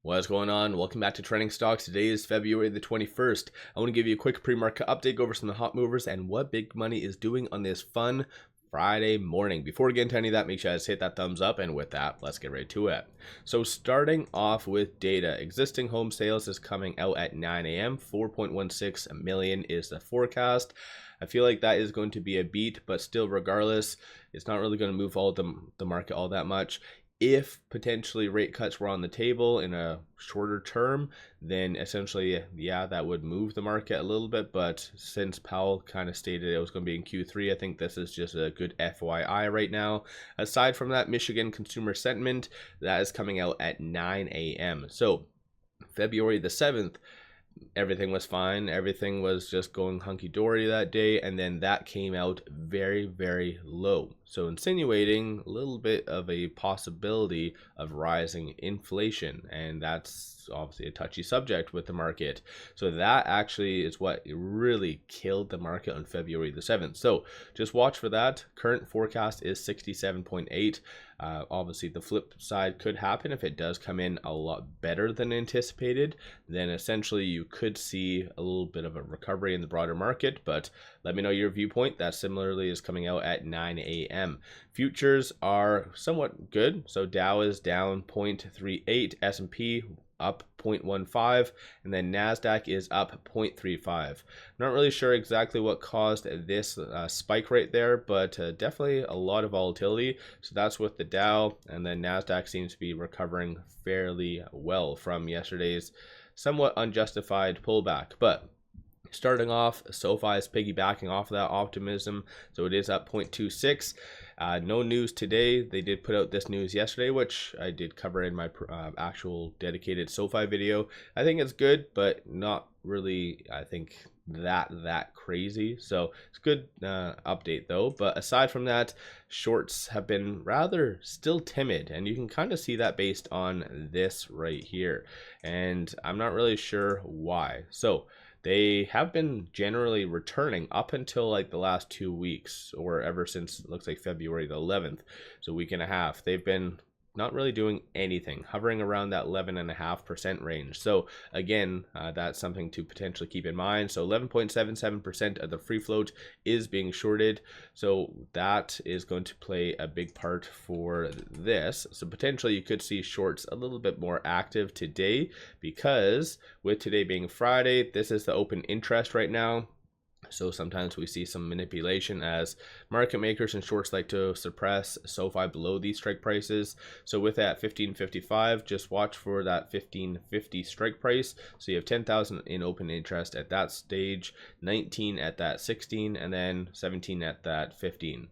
What's going on? Welcome back to Trending Stocks. Today is February the 21st. I want to give you a quick pre-market update, go over some of the hot movers and what big money is doing on this fun Friday morning. Before we get into any of that, make sure you guys hit that thumbs up, and with that, let's get right to it. So starting off with data, existing home sales is coming out at 9 a.m. 4.16 million is the forecast. I feel like that is going to be a beat, but still regardless, it's not really going to move all the market all that much. If potentially rate cuts were on the table in a shorter term, then essentially, yeah, that would move the market a little bit. But since Powell kind of stated it was going to be in Q3, I think this is just a good FYI right now. Aside from that, Michigan consumer sentiment, that is coming out at 9 a.m. So February the 7th, everything was fine. Everything was just going hunky-dory that day, and then that came out very, very low. So insinuating a little bit of a possibility of rising inflation, and that's obviously a touchy subject with the market. So that actually is what really killed the market on February the 7th. So just watch for that. Current forecast is 67.8. Obviously the flip side could happen. If it does come in a lot better than anticipated, then essentially you could see a little bit of a recovery in the broader market. But let me know your viewpoint. That similarly is coming out at 9 a.m. Futures are somewhat good. So Dow is down 0.38, S&P up 0.15, and then NASDAQ is up 0.35. I'm not really sure exactly what caused this spike right there, but definitely a lot of volatility. So that's with the Dow, and then NASDAQ seems to be recovering fairly well from yesterday's somewhat unjustified pullback. But starting off, SoFi is piggybacking off of that optimism, so it is up 0.26. No news today. They did put out this news yesterday, which I did cover in my actual dedicated SoFi video. I think it's good, but not really, I think, that crazy. So it's good update though. But aside from that, shorts have been rather still timid, and you can kind of see that based on this right here. And I'm not really sure why. So they have been generally returning up until like the last 2 weeks, or ever since it looks like February the 11th, so a week and a half. They've been not really doing anything, hovering around that 11.5% range. So again, that's something to potentially keep in mind. So 11.77% of the free float is being shorted. So that is going to play a big part for this. So potentially you could see shorts a little bit more active today, because with today being Friday, this is the open interest right now. So sometimes we see some manipulation as market makers and shorts like to suppress SoFi below these strike prices. So with that 1555, just watch for that 1550 strike price. So you have 10,000 in open interest at that stage, 19 at that 16, and then 17 at that 15.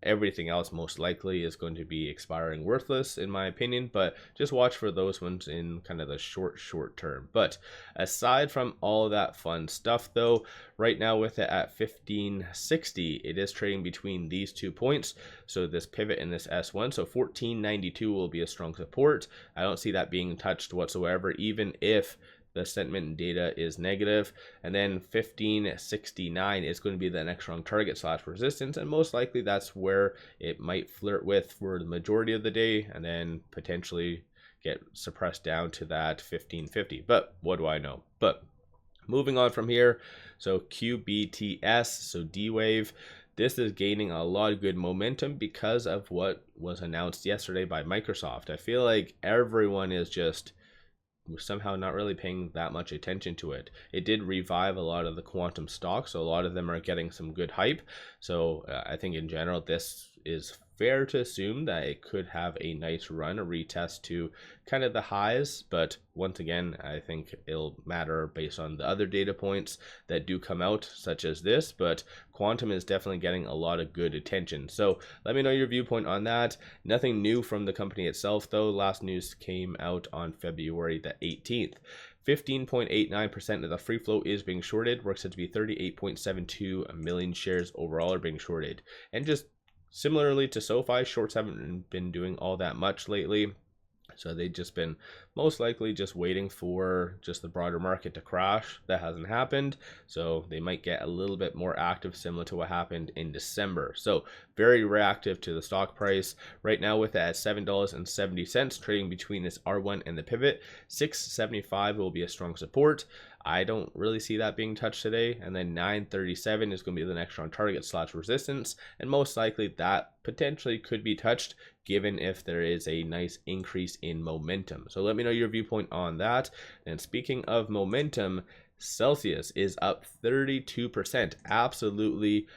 Everything else most likely is going to be expiring worthless in my opinion, but just watch for those ones in kind of the short term. But aside from all of that fun stuff though, right now with it at 1560, it is trading between these 2 points. So this pivot in this S1, so 1492 will be a strong support. I don't see that being touched whatsoever, even if the sentiment data is negative. And then 1569 is going to be the next strong target / resistance, and most likely that's where it might flirt with for the majority of the day, and then potentially get suppressed down to that 1550. But what do I know? But moving on from here, so QBTS, so D-Wave, this is gaining a lot of good momentum because of what was announced yesterday by Microsoft. I feel like everyone is just somehow not really paying that much attention to it. It did revive a lot of the quantum stocks, so a lot of them are getting some good hype. So I think in general this is fair to assume that it could have a nice run, a retest to kind of the highs. But once again, I think it'll matter based on the other data points that do come out, such as this. But quantum is definitely getting a lot of good attention. So let me know your viewpoint on that. Nothing new from the company itself though. Last news came out on February the 18th. 15.89% of the free float is being shorted. Works out to be 38.72 million shares overall are being shorted. And just similarly to SoFi, shorts haven't been doing all that much lately. So they've just been most likely just waiting for just the broader market to crash. That hasn't happened. So they might get a little bit more active, similar to what happened in December. So very reactive to the stock price. Right now with it at $7.70, trading between this R1 and the pivot. 675 will be a strong support. I don't really see that being touched today. And then 937 is going to be the next strong target / resistance. And most likely that potentially could be touched given if there is a nice increase in momentum. So let me know your viewpoint on that. And speaking of momentum, Celsius is up 32%. Absolutely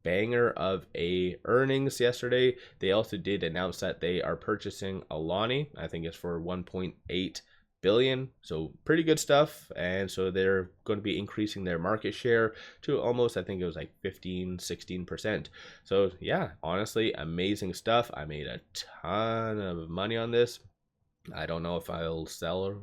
banger of a earnings yesterday. They also did announce that they are purchasing Alani. I think it's for 1.8 billion, so pretty good stuff. And so they're going to be increasing their market share to almost, I think it was like 15-16%. So yeah, honestly, amazing stuff. I made a ton of money on this. I don't know if I'll sell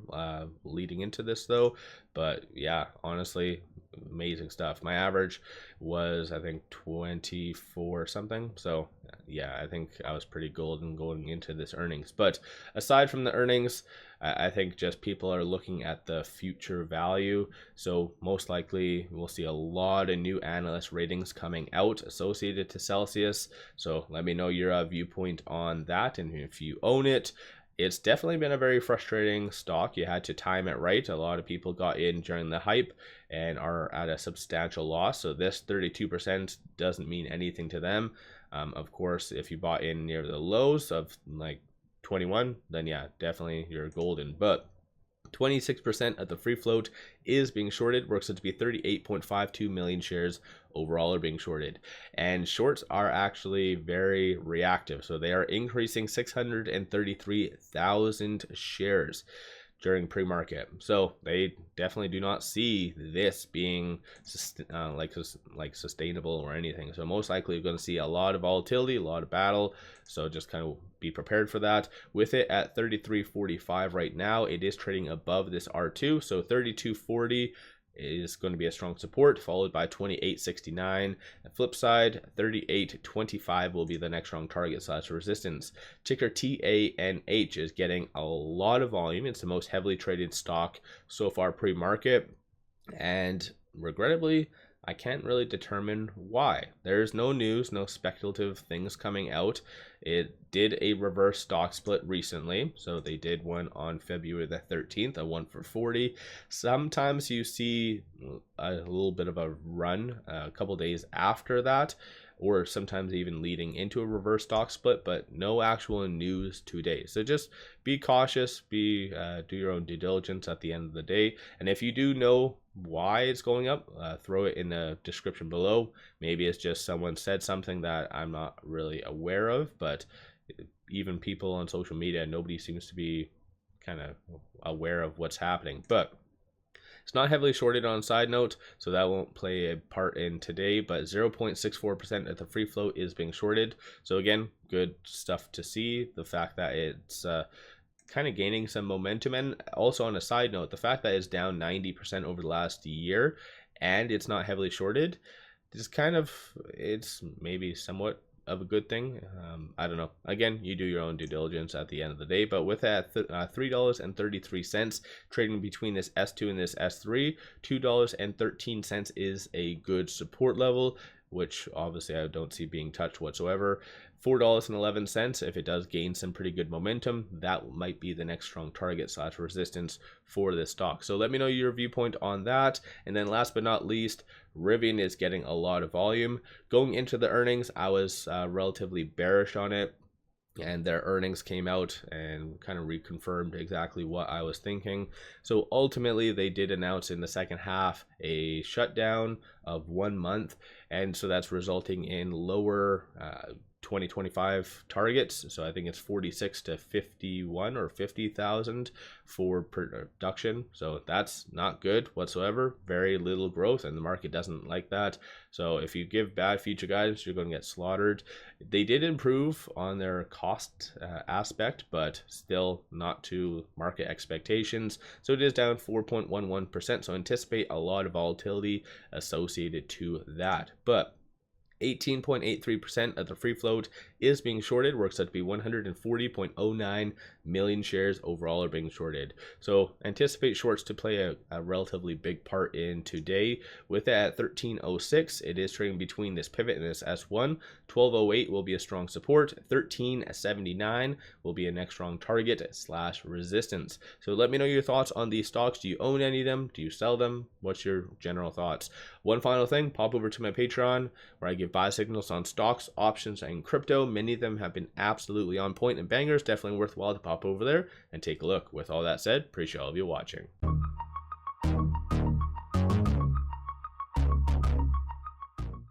leading into this though, but yeah, honestly, amazing stuff. My average was, I think, 24 something. So yeah, I think I was pretty golden going into this earnings. But aside from the earnings, I think just people are looking at the future value. So most likely we'll see a lot of new analyst ratings coming out associated to Celsius. So let me know your viewpoint on that, and if you own it. It's definitely been a very frustrating stock. You had to time it right. A lot of people got in during the hype and are at a substantial loss. So this 32% doesn't mean anything to them. Of course, if you bought in near the lows of like 21, then yeah, definitely you're golden. But 26% of the free float is being shorted. Works out to be 38.52 million shares overall are being shorted. And shorts are actually very reactive. So they are increasing 633,000 shares during pre-market. So they definitely do not see this being like sustainable or anything. So most likely you're going to see a lot of volatility, a lot of battle. So just kind of be prepared for that. With it at 33.45 right now, it is trading above this R2. So 32.40 is going to be a strong support, followed by 28.69. The flip side, 38.25 will be the next strong target / resistance. Ticker TANH is getting a lot of volume. It's the most heavily traded stock so far pre-market, and regrettably, I can't really determine why. There's no news, no speculative things coming out. It did a reverse stock split recently. So they did one on February the 13th, a 1-for-40. Sometimes you see a little bit of a run a couple days after that, or sometimes even leading into a reverse stock split, but no actual news today. So just be cautious, do your own due diligence at the end of the day. And if you do know why it's going up, throw it in the description below. Maybe it's just someone said something that I'm not really aware of, but even people on social media, nobody seems to be kind of aware of what's happening. But it's not heavily shorted on side note, so that won't play a part in today, but 0.64% of the free float is being shorted. So again, good stuff to see. The fact that it's kind of gaining some momentum, and also on a side note, the fact that it's down 90% over the last year and it's not heavily shorted is kind of, it's maybe somewhat of a good thing. I don't know. Again, you do your own due diligence at the end of the day. But with that, $3.33 trading between this S2 and this S3, $2.13 is a good support level, which obviously I don't see being touched whatsoever. $4.11, if it does gain some pretty good momentum, that might be the next strong target / resistance for this stock. So let me know your viewpoint on that. And then last but not least, Rivian is getting a lot of volume. Going into the earnings, I was relatively bearish on it, and their earnings came out and kind of reconfirmed exactly what I was thinking. So ultimately they did announce in the second half a shutdown of 1 month, and so that's resulting in lower 2025 targets. So I think it's 46 to 51 or 50,000 for production. So that's not good whatsoever. Very little growth, and the market doesn't like that. So if you give bad future guidance, you're going to get slaughtered. They did improve on their cost aspect, but still not to market expectations. So it is down 4.11%. So anticipate a lot of volatility associated to that. But 18.83% of the free float is being shorted. Works out to be 140.09 million shares overall are being shorted. So anticipate shorts to play a relatively big part in today. With it at 1306, it is trading between this pivot and this S1. 1208 will be a strong support. 1379 will be a next strong target / resistance. So let me know your thoughts on these stocks. Do you own any of them? Do you sell them? What's your general thoughts? One final thing, pop over to my Patreon where I give buy signals on stocks, options, and crypto. Many of them have been absolutely on point and bangers. Definitely worthwhile to pop over there and take a look. With all that said, appreciate all of you watching.